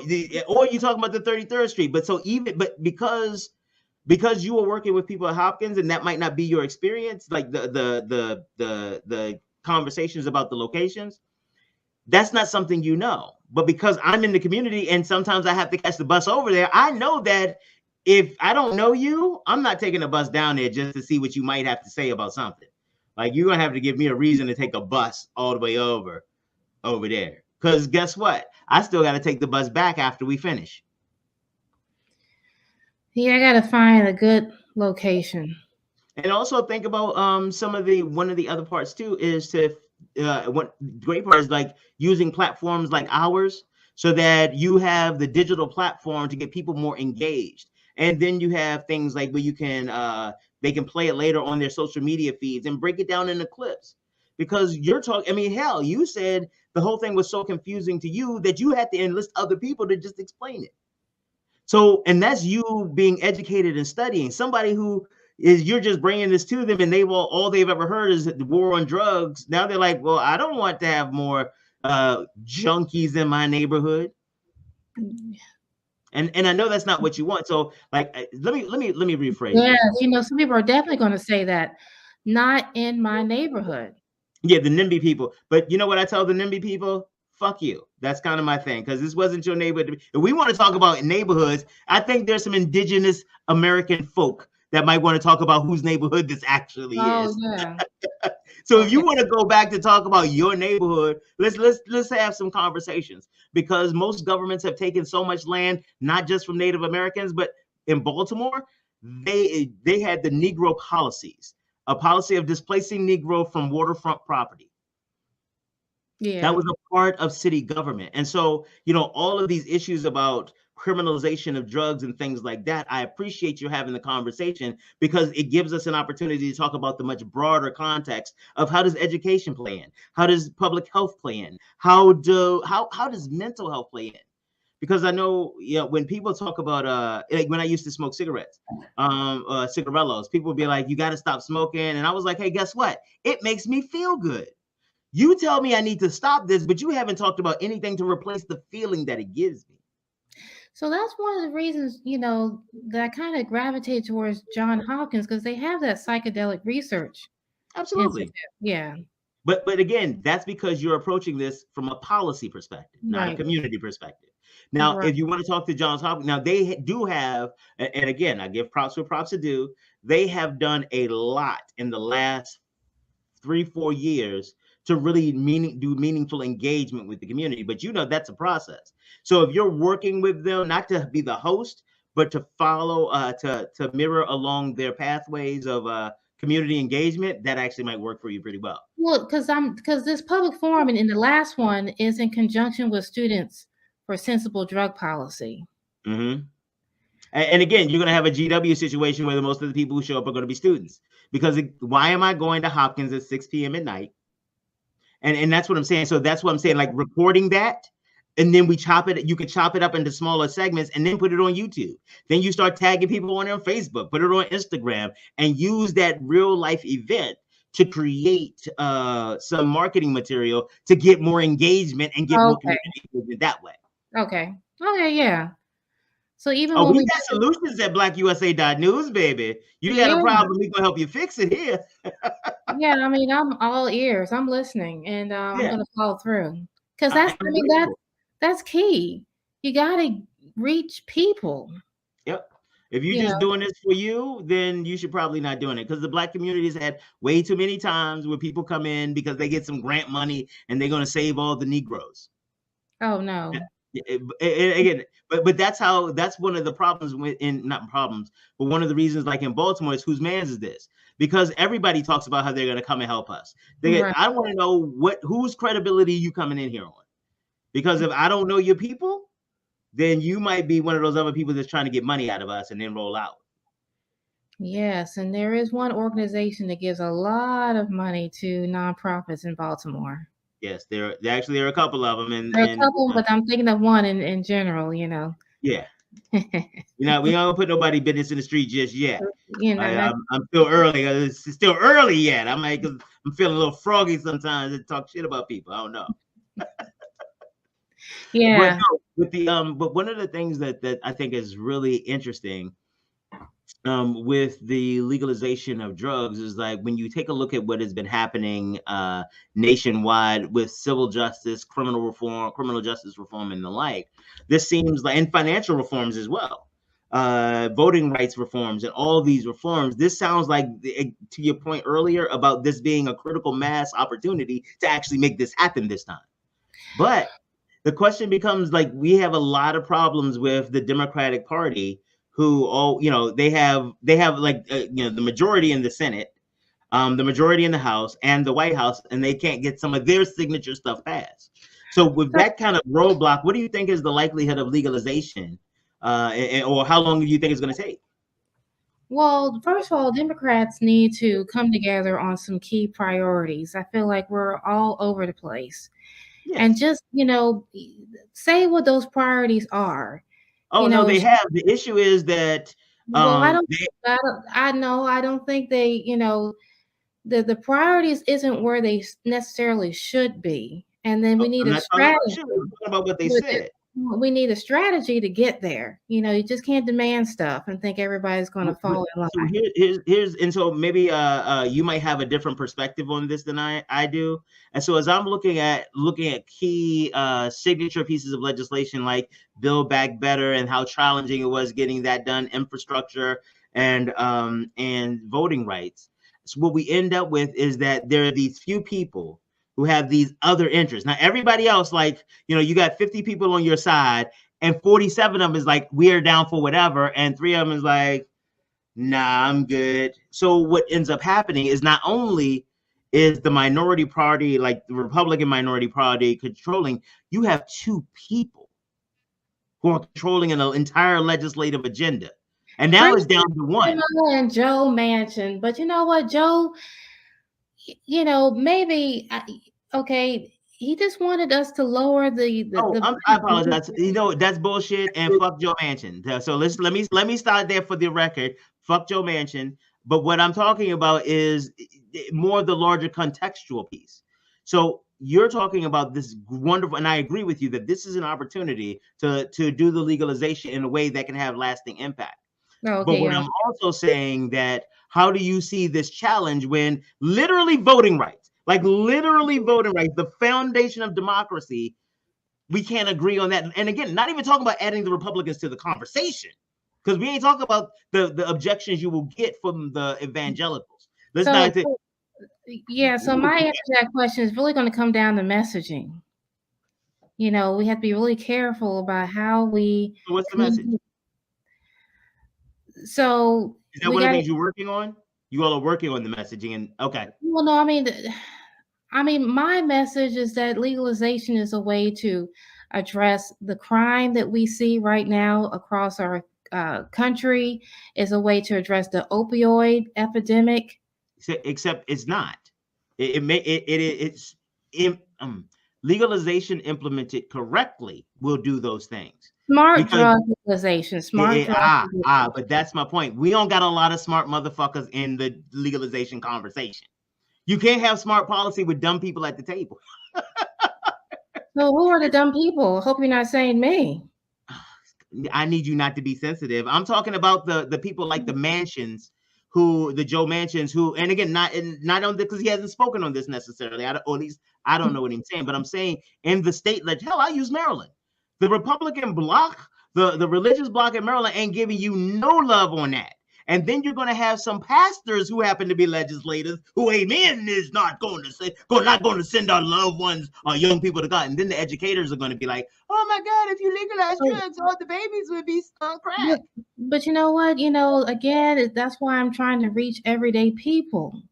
S1: or you talking about the 33rd Street? But because you are working with people at Hopkins and that might not be your experience, like the conversations about the locations, that's not something you know. But because I'm in the community and sometimes I have to catch the bus over there, I know that if I don't know you, I'm not taking a bus down there just to see what you might have to say about something. Like, you're going to have to give me a reason to take a bus all the way over there. Because guess what? I still got to take the bus back after we finish.
S3: Yeah, I got to find a good location.
S1: And also think about one of the other parts too is to what great part is like using platforms like ours so that you have the digital platform to get people more engaged. And then you have things like where you can they can play it later on their social media feeds and break it down into clips. Because you're talking, I mean, hell, you said the whole thing was so confusing to you that you had to enlist other people to just explain it. So, and that's you being educated and studying. Somebody who is you're just bringing this to them, and all they've ever heard is the war on drugs. Now they're like, well, I don't want to have more junkies in my neighborhood. And I know that's not what you want. So, like, let me rephrase.
S3: Yeah, you know, some people are definitely going to say that, not in my neighborhood.
S1: Yeah, the NIMBY people. But you know what I tell the NIMBY people? Fuck you. That's kind of my thing, because this wasn't your neighborhood. If we want to talk about neighborhoods, I think there's some indigenous American folk that might want to talk about whose neighborhood this actually is.
S3: Yeah.
S1: So if you want to go back to talk about your neighborhood, let's have some conversations, because most governments have taken so much land, not just from Native Americans, but in Baltimore, they had the Negro policies, a policy of displacing Negro from waterfront property.
S3: Yeah.
S1: That was a part of city government. And so, all of these issues about criminalization of drugs and things like that, I appreciate you having the conversation, because it gives us an opportunity to talk about the much broader context of how does education play in? How does public health play in? How does mental health play in? Because I know, when people talk about like when I used to smoke cigarettes, cigarillos, people would be like, you got to stop smoking. And I was like, hey, guess what? It makes me feel good. You tell me I need to stop this, but you haven't talked about anything to replace the feeling that it gives me.
S3: So that's one of the reasons, that I kind of gravitate towards Johns Hopkins, because they have that psychedelic research.
S1: Absolutely.
S3: Yeah.
S1: But again, that's because you're approaching this from a policy perspective, not a community perspective. Now, if you want to talk to Johns Hopkins, now they do have, and again, I give props where props are due. They have done a lot in the last 3-4 years to really do meaningful engagement with the community. But that's a process. So if you're working with them, not to be the host, but to follow, to mirror along their pathways of community engagement, that actually might work for you pretty well.
S3: Well, because this public forum and in the last one is in conjunction with Students for Sensible Drug Policy.
S1: Mm-hmm. And again, you're going to have a GW situation where most of the people who show up are going to be students. Because why am I going to Hopkins at 6 p.m. at night? And that's what I'm saying. So that's what I'm saying, like recording that, and then we chop it. You can chop it up into smaller segments and then put it on YouTube. Then you start tagging people on Facebook, put it on Instagram, and use that real life event to create some marketing material to get more engagement and get more community engagement that way.
S3: Okay, yeah. So even
S1: when we got solutions at BlackUSA.news, baby. You got a problem, we gonna help you fix it here.
S3: Yeah, I mean, I'm all ears. I'm listening, and I'm gonna follow through, because that's key. You gotta reach people.
S1: Yep. If you're just doing this for you, then you should probably not doing it, because the Black community has had way too many times where people come in because they get some grant money and they're gonna save all the Negroes.
S3: Oh no.
S1: Again, but that's one of the problems not problems, but one of the reasons, like in Baltimore, is whose man's is this? Because everybody talks about how they're going to come and help us. I want to know whose credibility you coming in here on, because if I don't know your people, then you might be one of those other people that's trying to get money out of us and then roll out.
S3: Yes, and there is one organization that gives a lot of money to nonprofits in Baltimore.
S1: Yes, there are a couple of them.
S3: There are a couple, but I'm thinking of one in general,
S1: Yeah. We don't put nobody business in the street just yet. I'm still early. It's still early yet. I'm feeling a little froggy sometimes and talk shit about people. I don't know.
S3: Yeah.
S1: But one of the things that I think is really interesting with the legalization of drugs is, like, when you take a look at what has been happening nationwide with civil justice, criminal justice reform, and the like, this seems like, and financial reforms as well, voting rights reforms, and all these reforms, this sounds like, to your point earlier about this being a critical mass opportunity to actually make this happen this time. But the question becomes like we have a lot of problems with the Democratic Party, who all they have like the majority in the Senate, the majority in the House and the White House, and they can't get some of their signature stuff passed. So with
S3: So,
S1: that kind of roadblock, what do you think is the likelihood of legalization, or how long do you think it's going to take?
S3: well, first of all, Democrats need to come together on some key priorities. I feel like we're all over the place. And
S1: Yes.
S3: just, say what those priorities are.
S1: Oh
S3: You
S1: no,
S3: know,
S1: they have. The issue is that
S3: well,
S1: they.
S3: I know, I don't think they, the priorities isn't where they necessarily should be. And then we need
S1: I'm
S3: a
S1: not talking about
S3: strategy.
S1: shit. I'm talking about what they
S3: But
S1: said.
S3: we need a strategy to get there. You just can't demand stuff and think everybody's going to fall in
S1: So
S3: line.
S1: here's and so maybe you might have a different perspective on this than I do. And so as I'm looking at key signature pieces of legislation like Build Back Better and how challenging it was getting that done, infrastructure and voting rights. So what we end up with is that there are these few people who have these other interests. Now everybody else, like you got 50 people on your side, and 47 of them is like we are down for whatever, and 3 of them is like nah, I'm good. So what ends up happening is not only is the minority party, like the Republican minority party, controlling, you have 2 people who are controlling an entire legislative agenda. And now
S3: Chris
S1: it's down to 1.
S3: and Joe Manchin. But you know what, Joe, maybe, okay, he just wanted us to lower
S1: Oh, I apologize. That's bullshit, and fuck Joe Manchin. So let me start there for the record. Fuck Joe Manchin. But what I'm talking about is more the larger contextual piece. So you're talking about this wonderful, and I agree with you that this is an opportunity to do the legalization in a way that can have lasting impact.
S3: Oh,
S1: But
S3: okay,
S1: what
S3: yeah.
S1: I'm also saying that how do you see this challenge when literally voting rights, like literally voting rights, the foundation of democracy, we can't agree on that. And again, not even talking about adding the Republicans to the conversation, because we ain't talking about the objections you will get from the evangelicals. Let's
S3: So,
S1: not say,
S3: yeah, so my answer to that question is really going to come down to messaging. We have to be really careful about how we
S1: so what's the message?
S3: communicate. So
S1: Is that
S3: we
S1: one of
S3: got
S1: the things you're working on? You all are working on the messaging, and okay.
S3: well, no, I mean, my message is that legalization is a way to address the crime that we see right now across our country, is a way to address the opioid epidemic.
S1: Except it's not. It's legalization implemented correctly will do those things
S3: Smart
S1: because
S3: drug legalization, smart drug legalization.
S1: but that's my point. We don't got a lot of smart motherfuckers in the legalization conversation. You can't have smart policy with dumb people at the table.
S3: So who are the dumb people? Hope you're not saying me.
S1: I need you not to be sensitive. I'm talking about the people like the Mansions, the Joe Mansions, who, and again, not on because he hasn't spoken on this necessarily. Or at least I don't know what he's saying, but I'm saying in the state, like hell, I use Maryland. The Republican bloc, the religious bloc in Maryland ain't giving you no love on that. And then you're going to have some pastors who happen to be legislators who amen is not going to send our loved ones or young people to God. And then the educators are going to be like, oh my God, if you legalize drugs, all the babies would be on crack.
S3: But you know what? Again, that's why I'm trying to reach everyday people.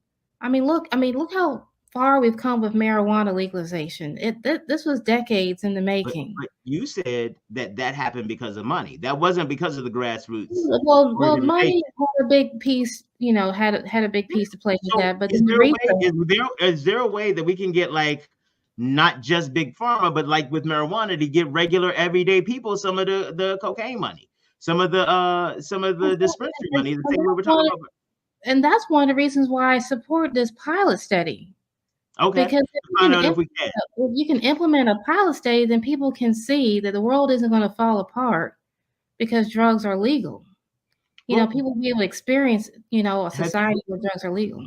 S3: Look how far we've come with marijuana legalization. This was decades in the making.
S1: But you said that happened because of money. That wasn't because of the grassroots
S3: Well,
S1: organization.
S3: money had a big piece. Had a big piece to play with
S1: So
S3: that. But
S1: is
S3: then the
S1: there a way?
S3: research.
S1: Is there a way that we can get like not just big pharma, but like with marijuana to get regular everyday people some of the cocaine money, some of the dispensary money, the same way we're talking about.
S3: And that's one of the reasons why I support this pilot study.
S1: Okay,
S3: Because
S1: find out if we can.
S3: if you can implement a pilot study, then people can see that the world isn't going to fall apart because drugs are legal.
S1: Well,
S3: People will be able to experience, a
S1: have
S3: society where drugs are legal.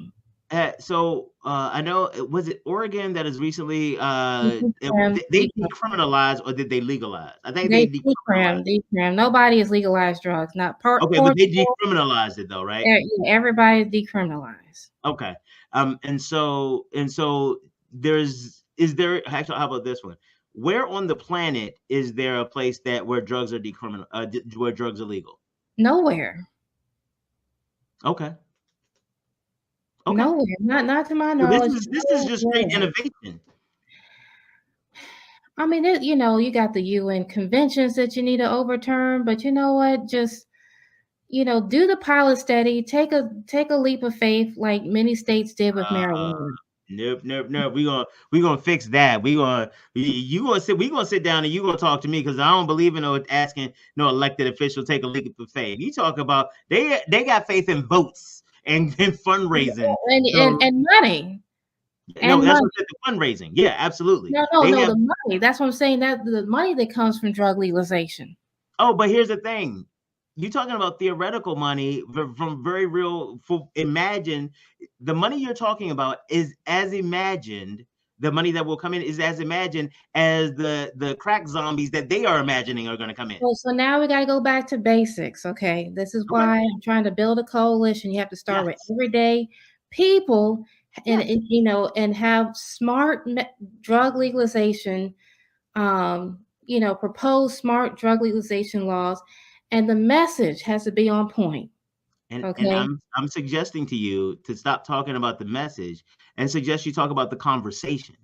S1: I know was it Oregon that is recently
S3: Decrim,
S1: they decriminalized or did they legalize? I think they
S3: They
S1: decriminalized.
S3: decrim. Nobody has legalized drugs. Not
S1: Okay, but they decriminalized it though, right?
S3: Everybody is decriminalized.
S1: Okay. And so is there actually how about this one? where on the planet is there a place that where drugs are decriminal, where drugs are legal?
S3: Nowhere.
S1: Okay. Okay.
S3: Nowhere. Not to my
S1: So this
S3: knowledge.
S1: is this is just straight
S3: Nowhere.
S1: innovation.
S3: I mean, you got the UN conventions that you need to overturn, but you know what? Just, do the pilot study, take a leap of faith like many states did with
S1: Uh,
S3: marijuana.
S1: nope, nope, nope. We gonna fix that. We gonna sit down and you gonna talk to me because I don't believe in no asking no elected official take a leap of faith. You talk about they got faith in votes and fundraising.
S3: And and,
S1: So
S3: and money.
S1: no,
S3: And
S1: that's
S3: money.
S1: what I said, the fundraising. Yeah, absolutely.
S3: No, no,
S1: They
S3: no,
S1: have.
S3: the money. That's what I'm saying. That the money that comes from drug legalization.
S1: Oh, but here's the thing. You're talking about theoretical money from very real. Imagine the money you're talking about is as imagined. The money that will come in is as imagined as the crack zombies that they are imagining are going to come in.
S3: Well, so now we got to go back to basics. Okay. This is
S1: Okay.
S3: why I'm trying to build a coalition. You have to start with
S1: Yes.
S3: everyday people and,
S1: Yes.
S3: and have smart drug legalization, propose smart drug legalization laws. And the message has to be on point.
S1: And
S3: Okay.
S1: I'm suggesting to you to stop talking about the message and suggest you talk about the conversation.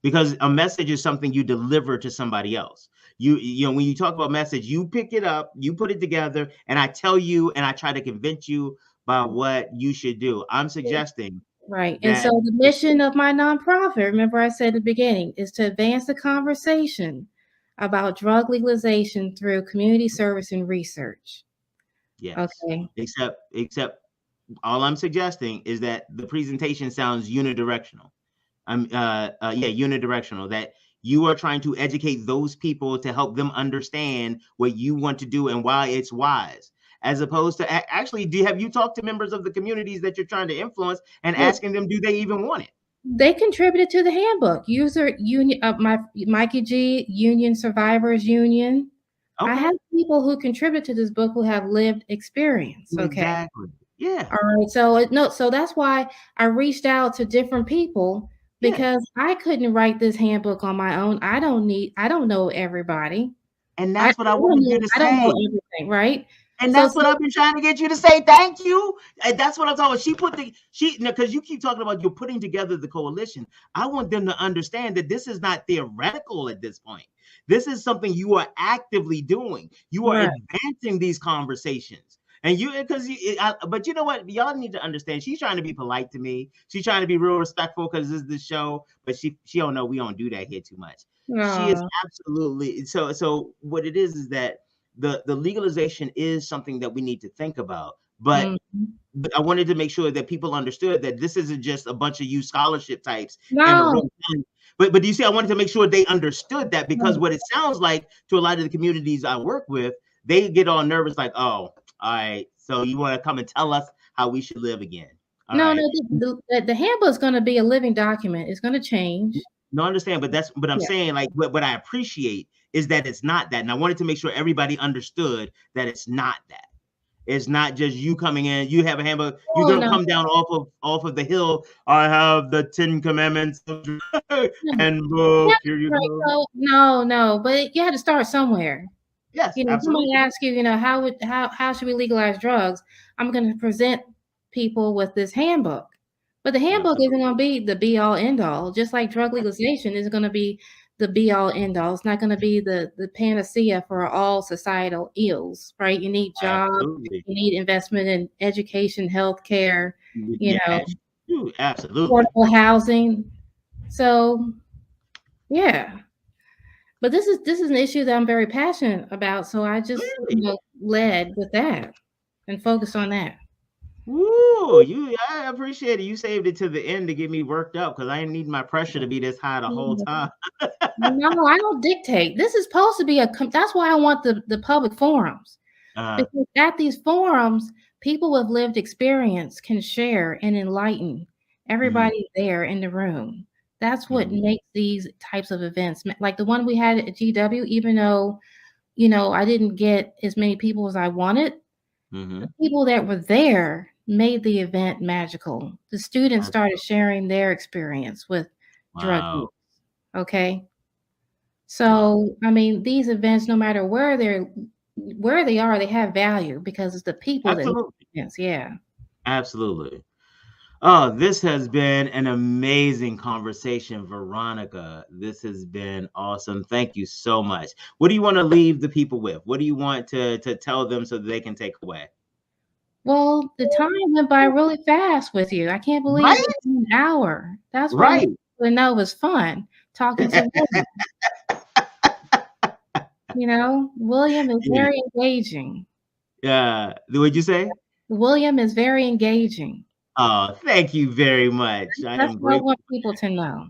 S1: Because a message is something you deliver to somebody else. You know when you talk about message, you pick it up, you put it together, and I tell you and I try to convince you by what you should do. I'm suggesting
S3: Right. And so
S1: that
S3: the mission of my nonprofit, remember I said at the beginning, is to advance the conversation about drug legalization through community service and research.
S1: yes,
S3: Okay.
S1: except all I'm suggesting is that the presentation sounds unidirectional. Yeah, unidirectional. That you are trying to educate those people to help them understand what you want to do and why it's wise, as opposed to actually, have you talked to members of the communities that you're trying to influence and
S3: Well,
S1: asking them, do they even want it?
S3: they contributed to the handbook. User union my Mikey G, Union Survivors Union. I
S1: Okay,
S3: have people who contribute to this book who have lived experience. Okay.
S1: exactly. Yeah,
S3: All right. So no, so that's why I reached out to different people
S1: yeah.
S3: because I couldn't write this handbook on my own. I don't know everybody.
S1: And that's what I wanted you to
S3: I don't know
S1: say.
S3: everything, right?
S1: And
S3: So
S1: that's what I've been trying to get you to say. Thank you. And that's what I'm talking about. Because you keep talking about you're putting together the coalition. I want them to understand that this is not theoretical at this point. This is something you are actively doing. You are
S3: right.
S1: advancing these conversations. And but you know what? Y'all need to understand. She's trying to be polite to me. She's trying to be real respectful because this is the show. But she don't know we don't do that here too much. She is
S3: Oh,
S1: absolutely so. So what it is that the legalization is something that we need to think about. But
S3: mhm.
S1: I wanted to make sure that people understood that this isn't just a bunch of you scholarship types in a
S3: No,
S1: room. But do you see, I wanted to make sure they understood that because
S3: no,
S1: what it sounds like to a lot of the communities I work with, they get all nervous, like, oh, all right, so you want to come and tell us how we should live again. All
S3: no,
S1: right.
S3: no. The handbook is going to be a living document. It's going to change.
S1: No, understand, but I'm
S3: Yeah.
S1: saying like what I appreciate is that it's not that. And I wanted to make sure everybody understood that it's not that. It's not just you coming in, you have a hamburger, you
S3: Oh
S1: don't
S3: no,
S1: come down off of the hill. I have the 10 commandments
S3: no. Yeah,
S1: handbook. Here you
S3: right.
S1: go.
S3: So no, no. But you had to start somewhere.
S1: Yes,
S3: Somebody
S1: absolutely.
S3: asks you, how should we legalize drugs? I'm going to present people with this handbook. But the handbook isn't
S1: Absolutely.
S3: going to be the be all end all, just like drug legalization isn't going to be the be all end all. It's not going to be the panacea for all societal ills, right? You need jobs,
S1: Absolutely.
S3: you need investment in education, healthcare,
S1: Yes. Absolutely.
S3: affordable housing. So, yeah. But this is an issue that I'm very passionate about, so I just,
S1: Clearly.
S3: led with that and focused on that.
S1: Woo, I appreciate it. You saved it to the end to get me worked up because I didn't need my pressure to be this high the whole time.
S3: No, I don't dictate. This is supposed to be that's why I want the public forums,
S1: Uh,
S3: because at these forums, people with lived experience can share and enlighten
S1: mhm,
S3: everybody there in the room. That's what
S1: mhm,
S3: makes these types of events, like the one we had at GW, even though, I didn't get as many people as I wanted. The
S1: mhm.
S3: people that were there made the event magical. The students
S1: That's
S3: started sharing their experience with drug use,
S1: wow.
S3: okay? So, I mean, these events, no matter where they are, they have value because it's the people that make
S1: Absolutely.
S3: the events. Yeah.
S1: Absolutely. Oh, this has been an amazing conversation, Veronica. This has been awesome. Thank you so much. What do you want to leave the people with? What do you want to tell them so that they can take away?
S3: Well, the time went by really fast with you. I can't believe
S1: Right?
S3: it's been an hour. That's what I
S1: Right.
S3: really know was fun talking to William. William is
S1: Yeah.
S3: very engaging.
S1: What'd you say?
S3: William is very engaging.
S1: Oh, thank you very much. I
S3: That's
S1: am
S3: what I
S1: grateful.
S3: want people to know.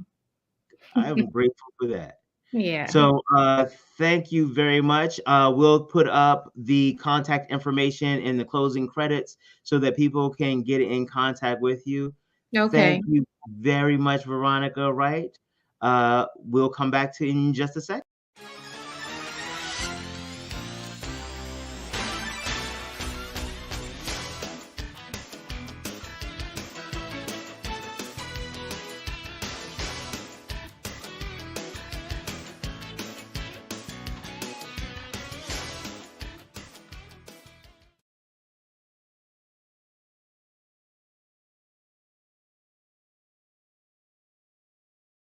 S1: I am grateful for that.
S3: Yeah.
S1: So thank you very much. We'll put up the contact information in the closing credits so that people can get in contact with you.
S3: Okay.
S1: Thank you very much, Veronica Wright. We'll come back to you in just a second.